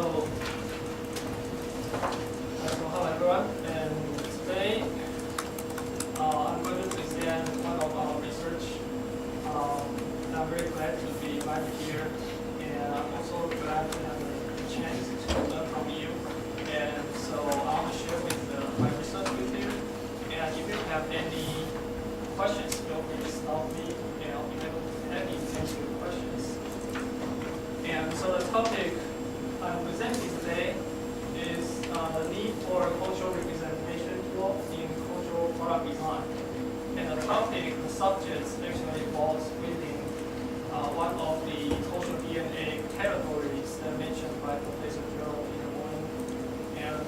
hello everyone, and today I'm going to present one of our research. I'm very glad to be invited here, and I'm also glad to have a chance to learn from you. And so I want to share my research with you. And if you have any questions, feel free to stop me, and I'll be able to answer your questions. And so the topic I'm presenting today is the need for a cultural representation tool in cultural product design. And the subject actually falls within one of the cultural DNA categories that mentioned by Professor Gerald in the morning, and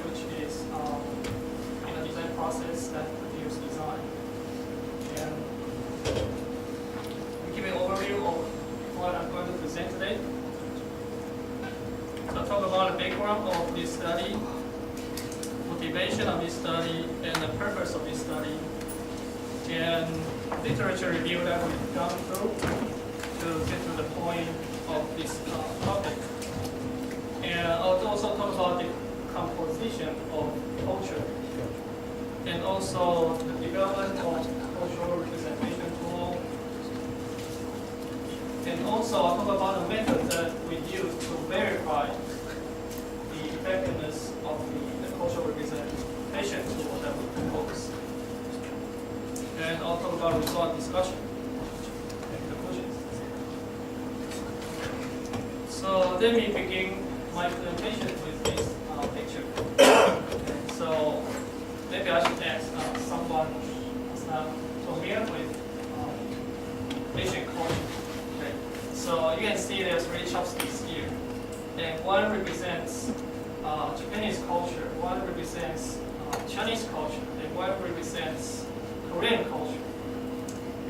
which is in a design process that produces design. And to give an overview of what I'm going to present today. So I'll talk about the background of this study, motivation of this study, and the purpose of this study, and literature review that we've gone through to get to the point of this topic. And I'll also talk about the composition of culture, and also the development of cultural representation tool. And also I'll talk about the method that we use to verify the effectiveness of the cultural representation tool that we propose. And I'll talk about result discussion and conclusions. So let me begin my presentation with this picture. Okay, so maybe I should ask someone who's not familiar with Asian culture. Okay. So you can see there's three chopsticks here, and one represents Japanese culture, one represents Chinese culture, and one represents Korean culture.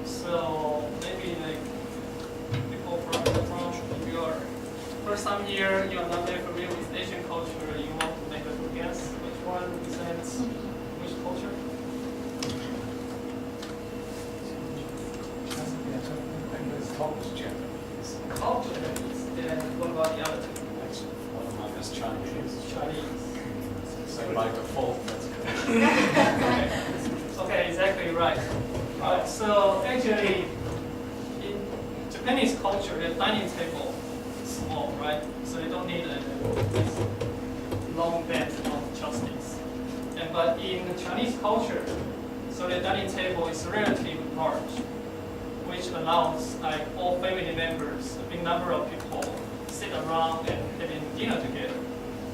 So maybe like people from if you are first time here, you are not very familiar with Asian culture, you want to make a good guess which one represents which culture? Top Japanese. Then what about the other two? One of mine is Chinese. Chinese. So by default, that's good. Okay, exactly right. So actually, in Japanese culture, the dining table is small, right? So you don't need a long bed of chopsticks. But in Chinese culture, so the dining table is relatively large, which allows like all family members, a big number of people, sit around and having dinner together.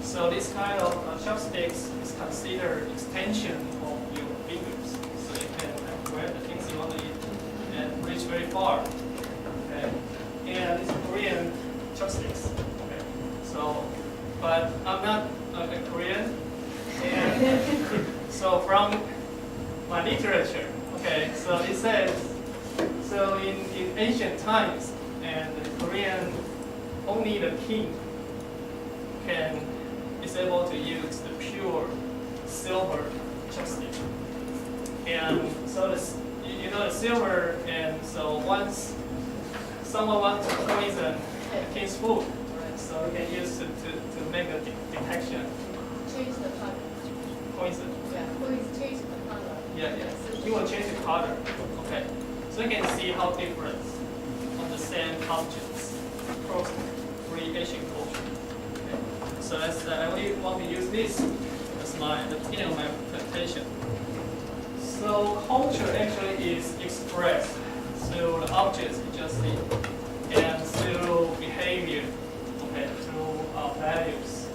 So this kind of chopsticks is considered extension of your fingers. So you can grab the things you want to eat and reach very far. Okay. And these Korean chopsticks. Okay. So, but I'm not a Korean. And so from my literature, okay, so it says, so in ancient times, and the Korean, only the king is able to use the pure silver chopstick. And so the silver, and so once someone wants to poison the king's food, right, so you can use it to make a detection. Change the color. Poison. Yeah, please change the color. Yeah, yeah. You will change the color. Okay. So you can see how different on the same objects across three Asian cultures. Okay. So I only want to use this as the beginning of my presentation. So culture actually is expressed through the objects you just see, and through behavior, okay, through values,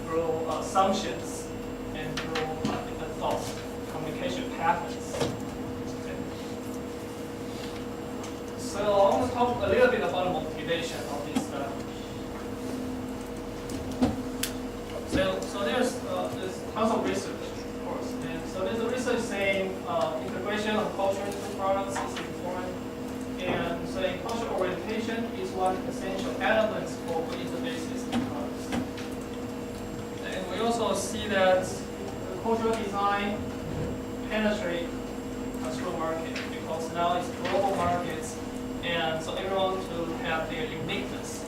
through assumptions, and through different thoughts, communication patterns. Okay. So I want to talk a little bit about the motivation of this study. So there's tons of research, of course. And so there's a research saying integration of culture into products is important. And saying cultural orientation is one essential element for interfaces in products. And we also see that the cultural design penetrate consumer market because now it's global markets, and so everyone to have their uniqueness.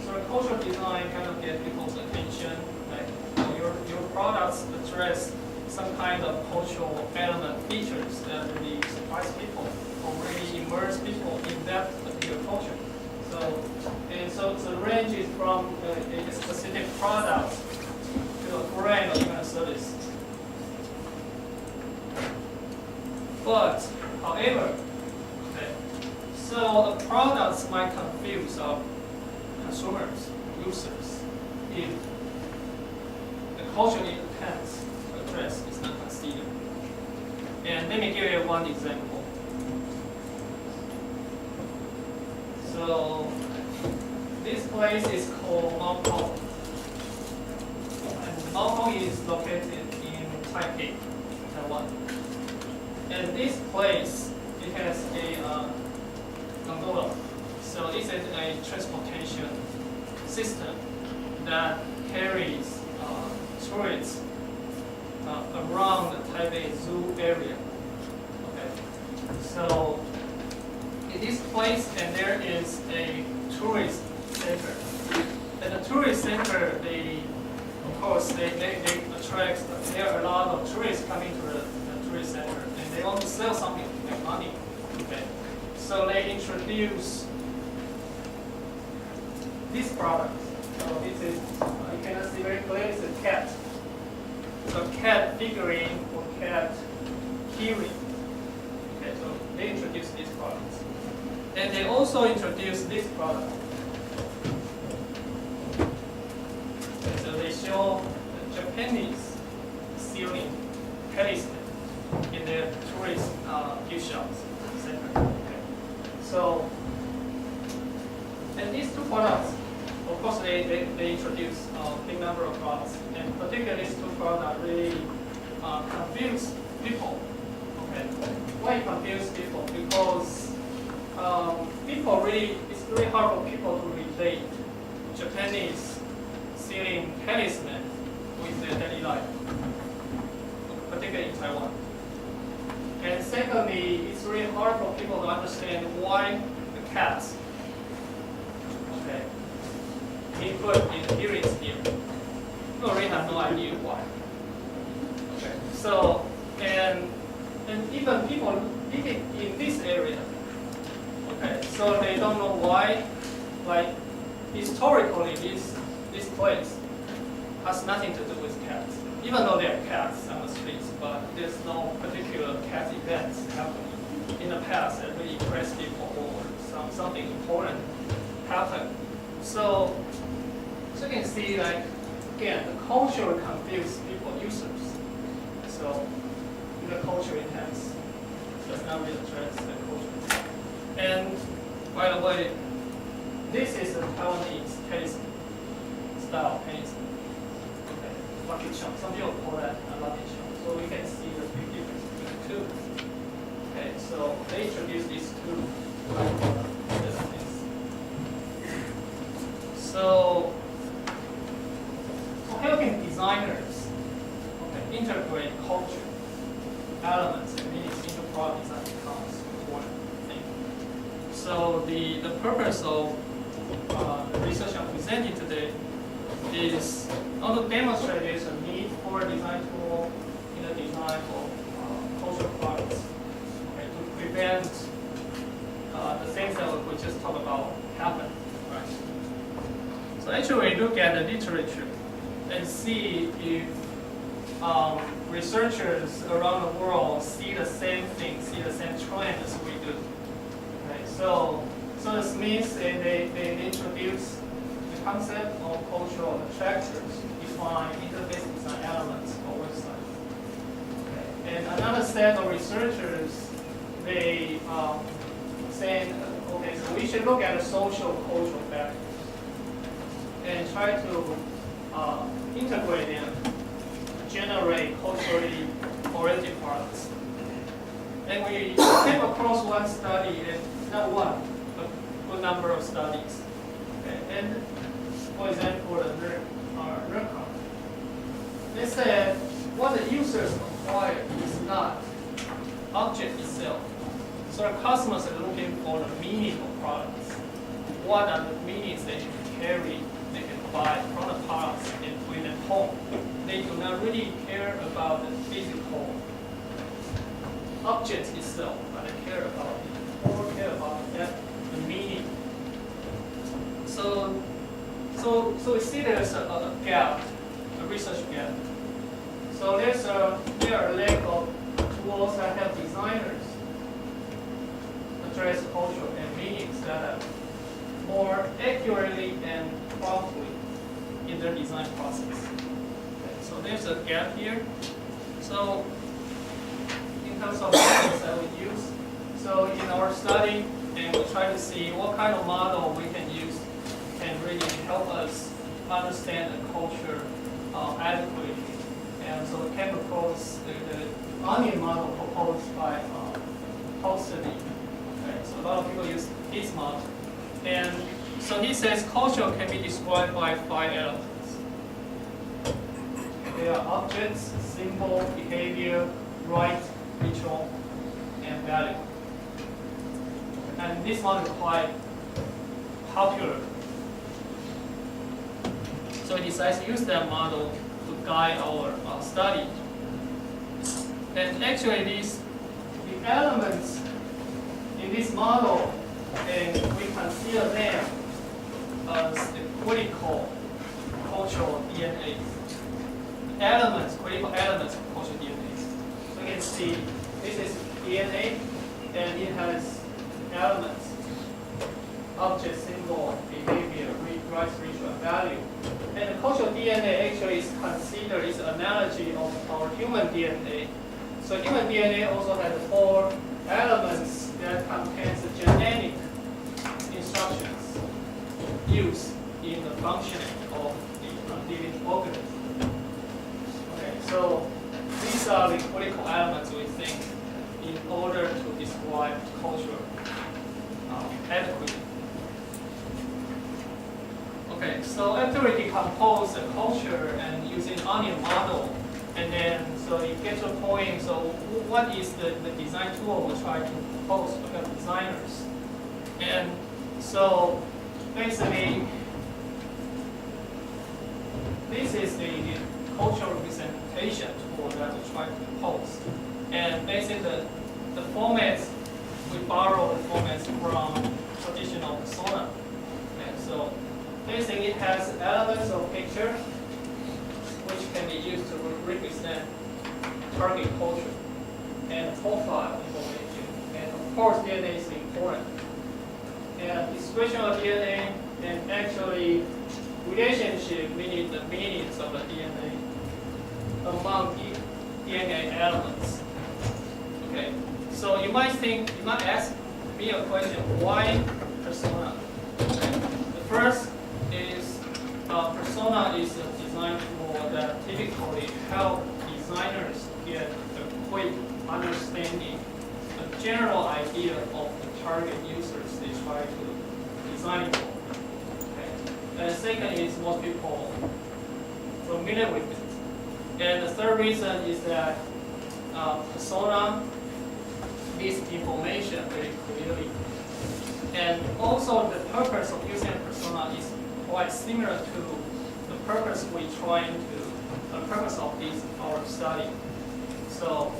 So the cultural design kind of get people address some kind of cultural element features that really surprise people or really immerse people in that particular culture. So the range is from a specific product to a brand or even a service. But, however, okay, so the products might confuse our consumers, users, if the cultural intent to address is not considered. And let me give you one example. So this place is called Maokong. And Maokong is located in Taipei, Taiwan. And this place, it has a gondola. So it's a transportation system that carries tourists around the Taipei Zoo area. Okay. So in this place, and there is a tourist center. And the tourist center, of course, they attract. There are a lot of tourists coming to the tourist center, and they want to sell something to make money. Okay. So they introduce this product. So this is, you cannot see very clearly, it's a cat. So cat figurine or cat keyring. Okay, so they introduce this product. And they also introduce this product. Okay, so they show the Japanese ceiling talisman in their tourist gift shops center. Okay. So, and these two products, of course, they introduce a big number of products, and particularly these two products really confuse people. Okay, why confuse people? Because it's really hard for people to relate Japanese ceiling talisman with their daily life, particularly in Taiwan. And secondly, it's really hard for people to understand why the cats, okay, being put in the hearing sphere. People really have no idea why. Okay, so and even people living in this area, okay, so they don't know why. Like historically, this place has nothing to do with cats. Even though there are cats on the streets, but there's no particular cat events happening in the past that really impress people or something important happened. So you can see, like, again, the culture confuse people, users. So the culture intents does not really address the culture. And by the way, this is a Taiwanese talisman style talisman. Okay, lucky charm. Some people call that a lucky charm. So we can see the big difference between the two. Okay, so they introduced these two talismans. So helping designers, okay, integrate culture, elements, and meanings into product design becomes important thing. So the purpose of the research I'm presenting today is not to demonstrate there's a need for a design tool in the design of cultural products, okay, to prevent the things that we just talked about happen. Right? So actually, we look at the literature and see if researchers around the world see the same thing, see the same trend as we do. Okay, so the Smiths, they introduce the concept of cultural attractors, define interface design elements for websites. Okay. And another set of researchers, they saying, okay, so we should look at the social cultural factors and try to integrate them to generate culturally oriented products. And we came across one study, and not one, but a good number of studies. Okay. And for example, the NERCON, they said what the users acquire is not object itself. So the customers are looking for the meaning of products. What are the meanings they can carry, they can buy from the products and when at home. They do not really care about the physical object itself, but they care about the meaning. So we see there's a gap, a research gap. So there are a lack of tools that help designers address culture and meanings that more accurately and promptly in their design process. Okay, so there's a gap here. So in terms of methods that we use, so in our study, and we try to see what kind of model we can use can really help us understand the culture adequately. And so we can propose the onion model proposed by Hsiu. Okay, so a lot of people use his model. And so he says culture can be described by 5 elements. They are objects, symbol, behavior, rite, ritual, and value. And this model is quite popular. So we decided to use that model to guide our study. And actually the elements in this model, and we consider them as the critical cultural DNA. Critical elements of cultural DNA. So you can see this is DNA, and it has elements, object, symbol, behavior, rights, ritual, value. And the cultural DNA actually is considered is an analogy of our human DNA. So human DNA also has 4 elements that contains the genetic instructions used in the functioning of the living organism. Okay, so these are the critical elements we think in order to describe culture adequately. Okay, so after we decompose the culture and using onion model, and then so you get to a point, so what is the design tool we try to propose to help designers? And so basically, this is the cultural representation tool that we try to propose. And basically the formats, we borrow the formats from traditional persona. Okay, so basically it has elements of picture which can be used to represent target culture and profile information. And of course DNA is important. And expression of DNA and actually relationship, meaning the meanings of the DNA among the DNA elements. Okay, so you might ask me a question, why persona? Okay. The first is persona is a design tool that typically help designers get a quick understanding, a general idea of the target users they try to design for. Okay. And the second is most people familiar with it. And the third reason is that persona needs information very clearly. And also the purpose of using a persona is quite similar to the purpose the purpose of our study. So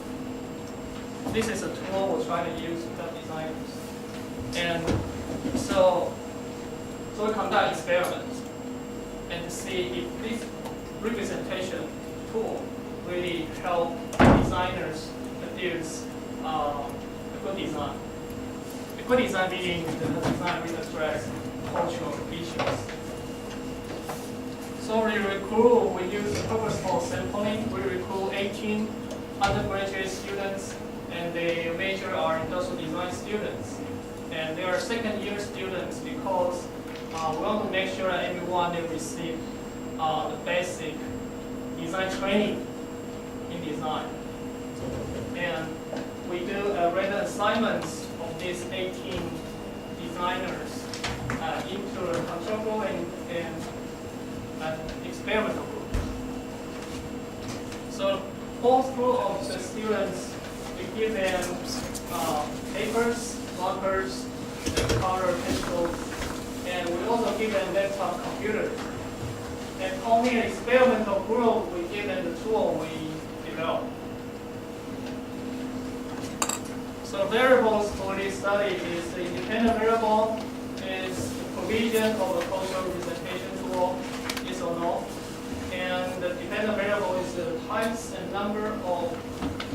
this is a tool we're trying to use to help designers. And so we conduct experiments and to see if this representation tool really help designers produce a good design. A good design meaning the design will address cultural issues. So we use purposeful sampling. We recruit 18 undergraduate students, and the major are industrial design students. And they are second-year students because we want to make sure that everyone will receive the basic design training in design. And we do random assignments of these 18 designers into a control group and an experimental group. So both group of the students, we give them papers, markers, color pencils, and we also give them laptop computers. And only an experimental group, we give them the tool we develop. So variables for this study is the independent variable is the provision of a cultural representation tool, yes or no. And the dependent variable is the types and number of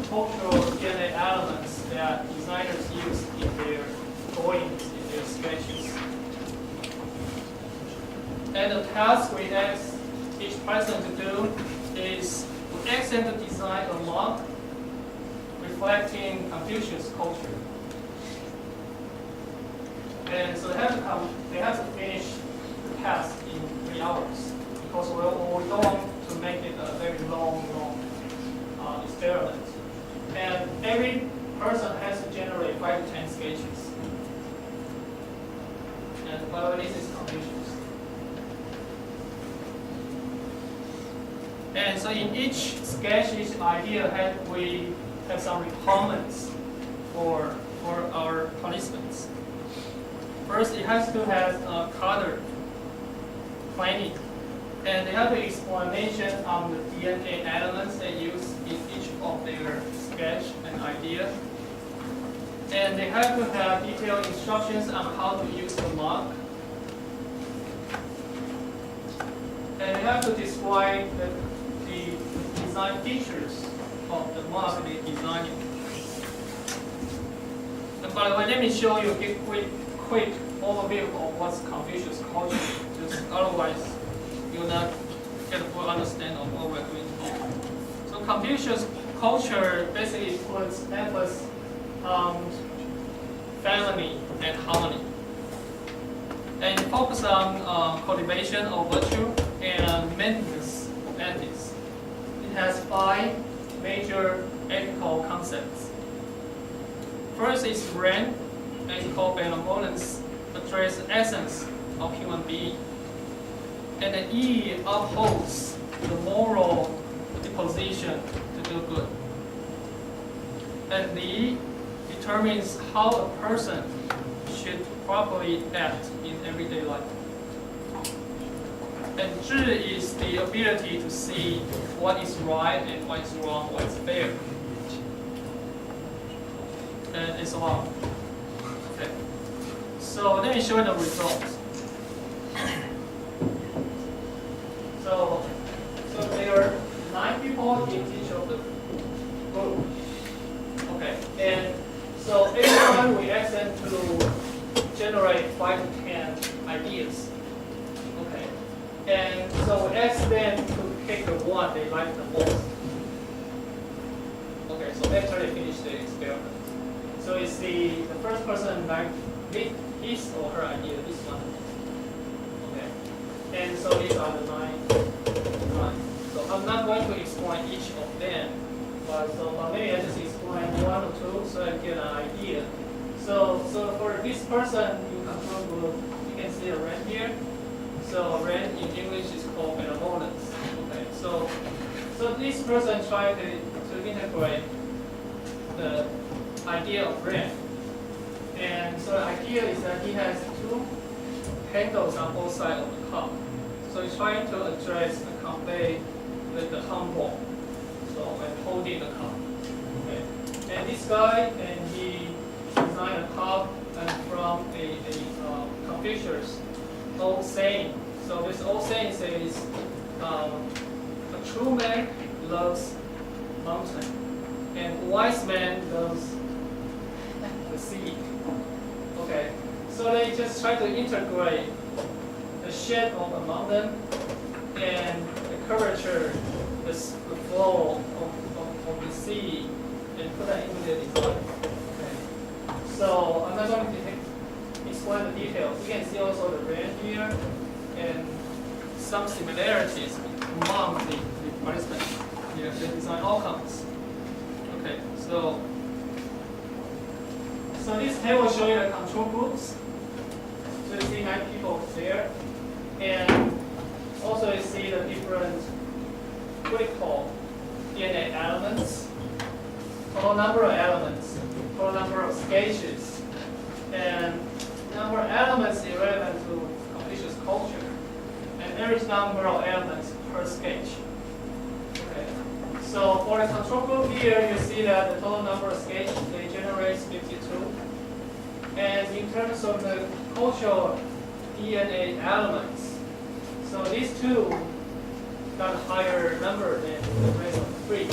cultural DNA elements that designers use in their drawings, in their sketches. And the task we ask each person to do is to ask them to design a mark reflecting Confucius culture. And so they have to finish the task in 3 hours because we don't want to make it a very long experiment. And every person has to generate 5 to 10 sketches. And by the way, this is Confucius. And so in each sketch, each idea, we have some requirements for our participants. First, it has to have a color planning. And they have an explanation on the DNA elements they use in each of their sketch and idea. And they have to have detailed instructions on how to use the mark. And they have to describe the design features of the mark they're designing. And by the way, let me show you a quick overview of what's Confucius culture. Just otherwise, you'll not get a full understanding of what we're doing here. So Confucius culture basically puts emphasis on family and harmony, and focus on cultivation of virtue and maintenance of ethics. It has 5 major ethical concepts. First is Ren, ethical benevolence, address the essence of human being. And the E upholds the moral disposition to do good. And the determines how a person should properly act in everyday life. And Zhi is the ability to see what is right and what is wrong, what is fair. And so on. Okay. So let me show you the results. So there are 9 people in each of the group. Okay. And so every time we ask them to generate 5 to 10 ideas. Okay. And so we ask them to pick the one they like the most. Okay, so after they finish the experiment. So it's the first person like his or her idea, this one. Okay. And so these are the 9. So I'm not going to explain each of them, but maybe I just explain 1 or 2 so I get an idea. So for this person in control group, you can see a Ren here. So Ren in English is called benevolence. Okay. So this person tried to integrate the idea of Ren. And so the idea is that he has 2 handles on both sides of the cup. So he's trying to address and convey the humble, so when holding the cup. Okay. And this guy, and he designed a cup and from a Confucius old saying. So this old saying says, a true man loves mountain, and a wise man loves the sea. Okay, so they just try to integrate the shape of a mountain and the curvature, the flow of the sea, and put that into the design. Okay. So I'm not going to explain the details. You can see also the Ren here and some similarities among the participants. Here, the design outcomes. Okay, so this table shows you the control groups. So you see 9 people there, and also you see the different critical DNA elements, total number of elements, total number of sketches, and number of elements irrelevant to Confucius culture. And every average number of elements per sketch. Okay. So for the control group here, you see that the total number of sketches they generate 52. And in terms of the cultural DNA elements, so these two got a higher number than the rest of the three.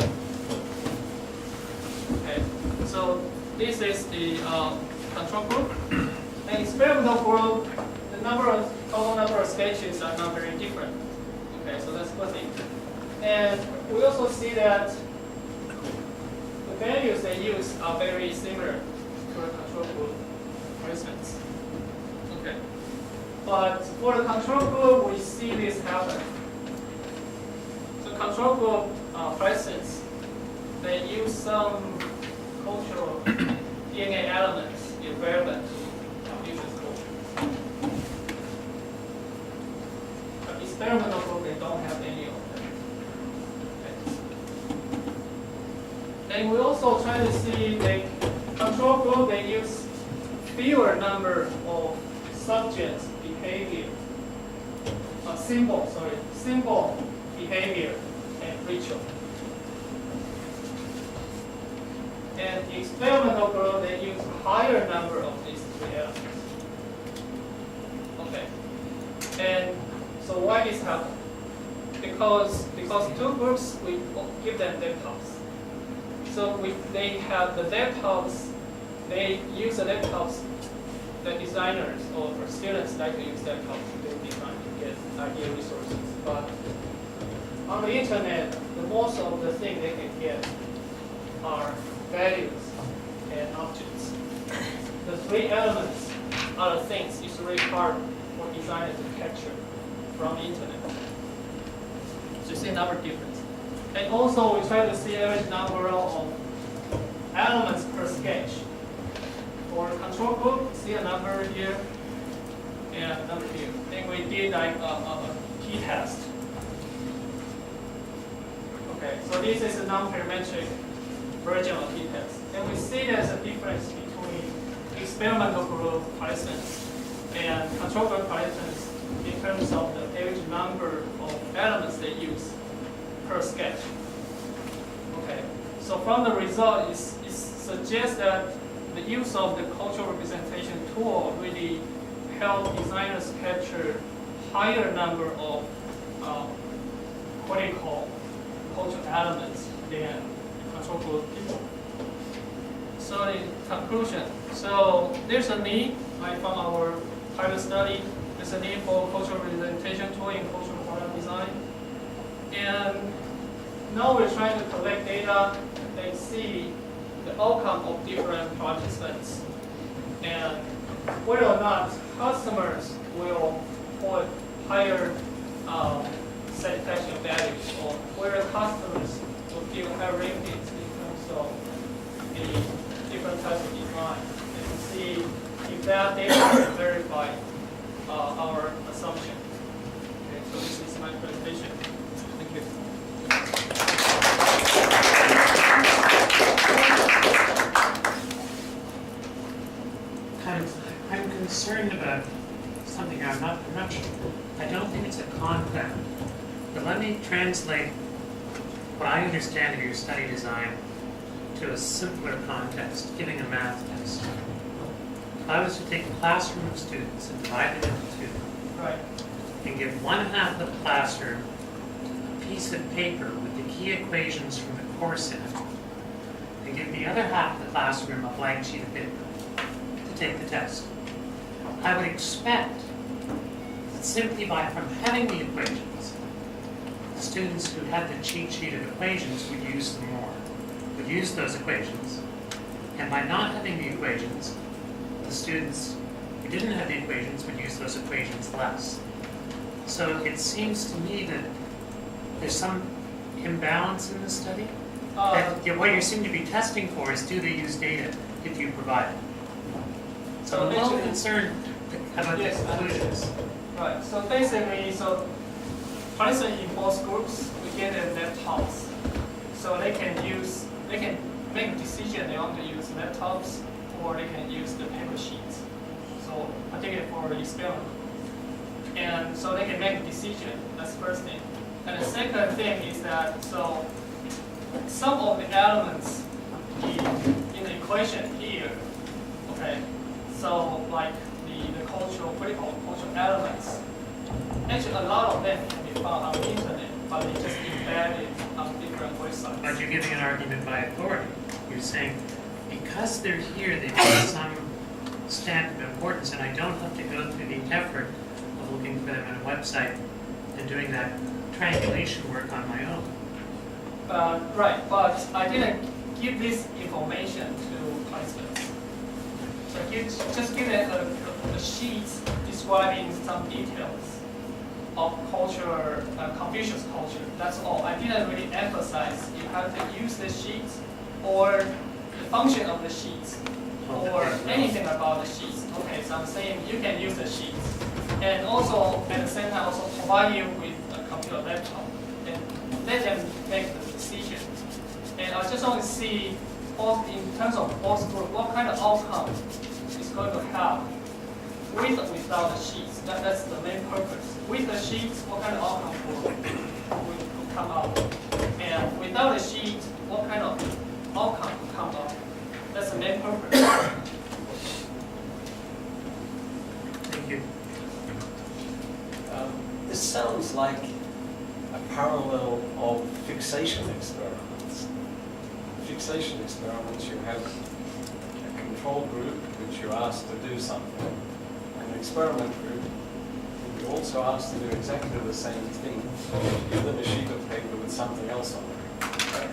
Okay, so this is the control group. And experimental group, the total number of sketches are not very different. Okay, so that's good thing. And we also see that the values they use are very similar to the control group, for instance. Okay. But for the control group, we see this happen. So control group, for instance, they use some cultural DNA elements irrelevant to future culture. But experimental group, they don't have any of them. Okay. And we also try to see the control group, they use fewer number of subjects behavior, symbol behavior and ritual. And the experimental group, they use higher number of these three elements. Okay. And so why this happen? Because two groups, we give them laptops. So they have the laptops, they use the laptops, the designers or students like to use laptops to do design to get ideal resources. But on the internet, the most of the things they can get are values and objects. The three elements are the things it's really hard for designers to capture from the internet. So you see another difference. And also we try to see average number of elements per sketch. For control group, see a number here and a number here. Then we did like a t-test. Okay, so this is a non-parametric version of t-test. And we see there's a difference between experimental group, for instance, and control group, for instance, in terms of the average number of elements they use per sketch. Okay, so from the result, it suggests that the use of the cultural representation tool really help designers capture higher number of what they call cultural elements than control group people. So in conclusion, so there's a need, like from our pilot study, there's a need for cultural representation tool in cultural product design. And now we're trying to collect data and see the outcome of different participants and whether or not customers will put higher satisfaction values or whether customers will give higher ratings in terms of the different types of design and to see if that data can verify our assumption. Okay, so this is my presentation. Thank you. I'm concerned about something I don't think it's a concept, but let me translate what I understand of your study design to a simpler context, giving a math test. If I was to take a classroom of students and divide them into two, Right. and give one half of the classroom a piece of paper with the key equations from the course in it, and give the other half of the classroom a blank sheet of paper to take the test, I would expect that simply from having the equations, the students who had the cheat sheet of equations would use them more, would use those equations, and by not having the equations, the students who didn't have the equations would use those equations less. So it seems to me that there's some imbalance in the study. That what you seem to be testing for is, do they use data if you provide it? So I'm a little concerned about the conclusions. Right. So basically, for instance, in both groups, we get them laptops, so they can make a decision they want to use laptops or they can use the paper sheets. So particularly for experiment. and so they can make a decision. That's the first thing. And the second thing is that so some of the elements in the equation here, okay, so like the cultural, critical cultural elements, actually a lot of them can be found on the internet, but they just embedded on different websites. But you're giving an argument by authority. You're saying, because they're here, they've got some stamp of importance, and I don't have to go through the effort of looking for them on a website and doing that triangulation work on my own. Right, but I didn't give this information to participants. So just give them a sheet describing some details of culture, Confucius culture. That's all. I didn't really emphasize you have to use the sheets or the function of the sheets or anything about the sheets. Okay, so I'm saying you can use the sheets. And also, at the same time, also provide you with a computer laptop and let them make the decision. And I just want to see, both in terms of both group, what kind of outcome it's going to have with or without the sheets. That's the main purpose. With the sheets, what kind of outcome will come out? And without the sheet, what kind of outcome will come out? That's the main purpose. Thank you. This sounds like a parallel of fixation experiments. Fixation experiments, you have a control group which you ask to do something, and an experiment group you also ask to do exactly the same thing. You give them a sheet of paper with something else on it.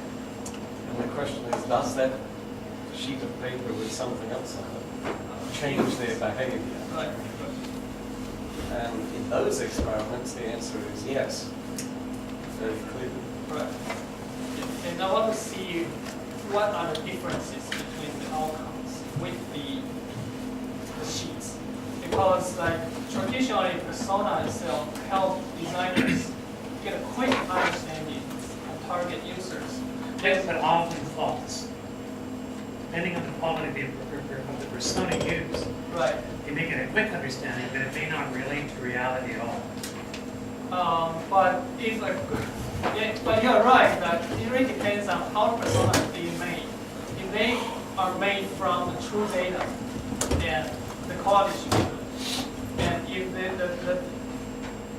And the question is, does that sheet of paper with something else on it change their behavior? Right. And in those experiments, the answer is yes, very clearly. Right. And I want to see what are the differences between the outcomes with the sheets. Because like traditionally persona itself help designers get a quick understanding of target users. Yes, but often false. Depending on the quality of the persona used, Right. you may get a quick understanding, but it may not relate to reality at all. But if but you're right that it really depends on how the persona is being made. If they are made from the true data, then the quality should be good. And if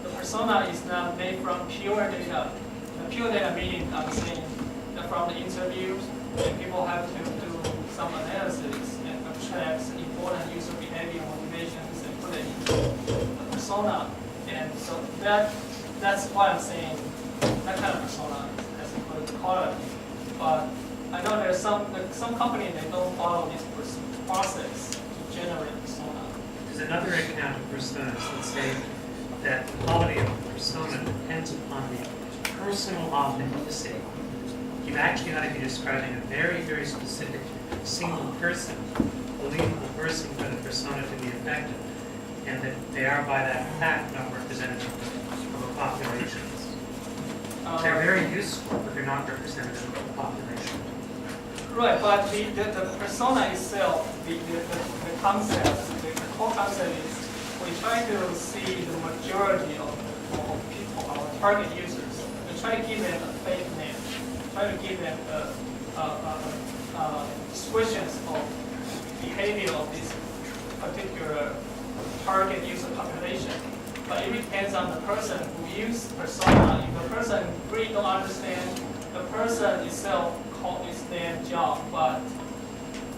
the persona is not made from pure data, the pure data meaning I'm saying that from the interviews, and people have to do some analysis and abstract important user behavior motivations and put it into the persona. And so that's why I'm saying that kind of persona has a good quality. But I know there's some companies that don't follow this process to generate persona. There's another account of personas that say that the quality of the persona depends upon the personal authenticity. You've actually got to be describing a very, very specific single person, believable person for the persona to be effective, and that they are by that fact not representative of a population. They're very useful, but they're not representative of the population. Right, but the persona itself, the concept, the core concept is we try to see the majority of people, our target users. We try to give them a fake name, try to give them descriptions of behavior of this particular target user population. But it depends on the person who uses persona. If the person really don't understand the person itself is their job, but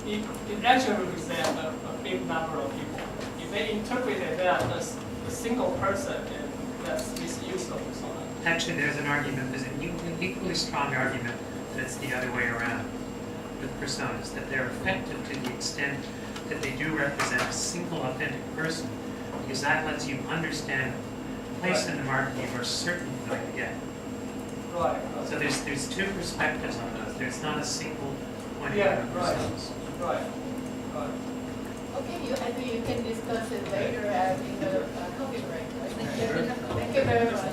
it actually represents a big number of people. If they interpreted that as a single person, then that's misuse of persona. Actually, there's an argument, there's an equally strong argument that it's the other way around with personas, that they're effective to the extent that they do represent a single authentic person, because that lets you understand the place in the market you are certain you're going to get. Right. So there's two perspectives on those. There's not a single point of view Yeah, of right. personas. Right. Right. Okay, I think you can discuss it later in the coffee break. Thank you very much.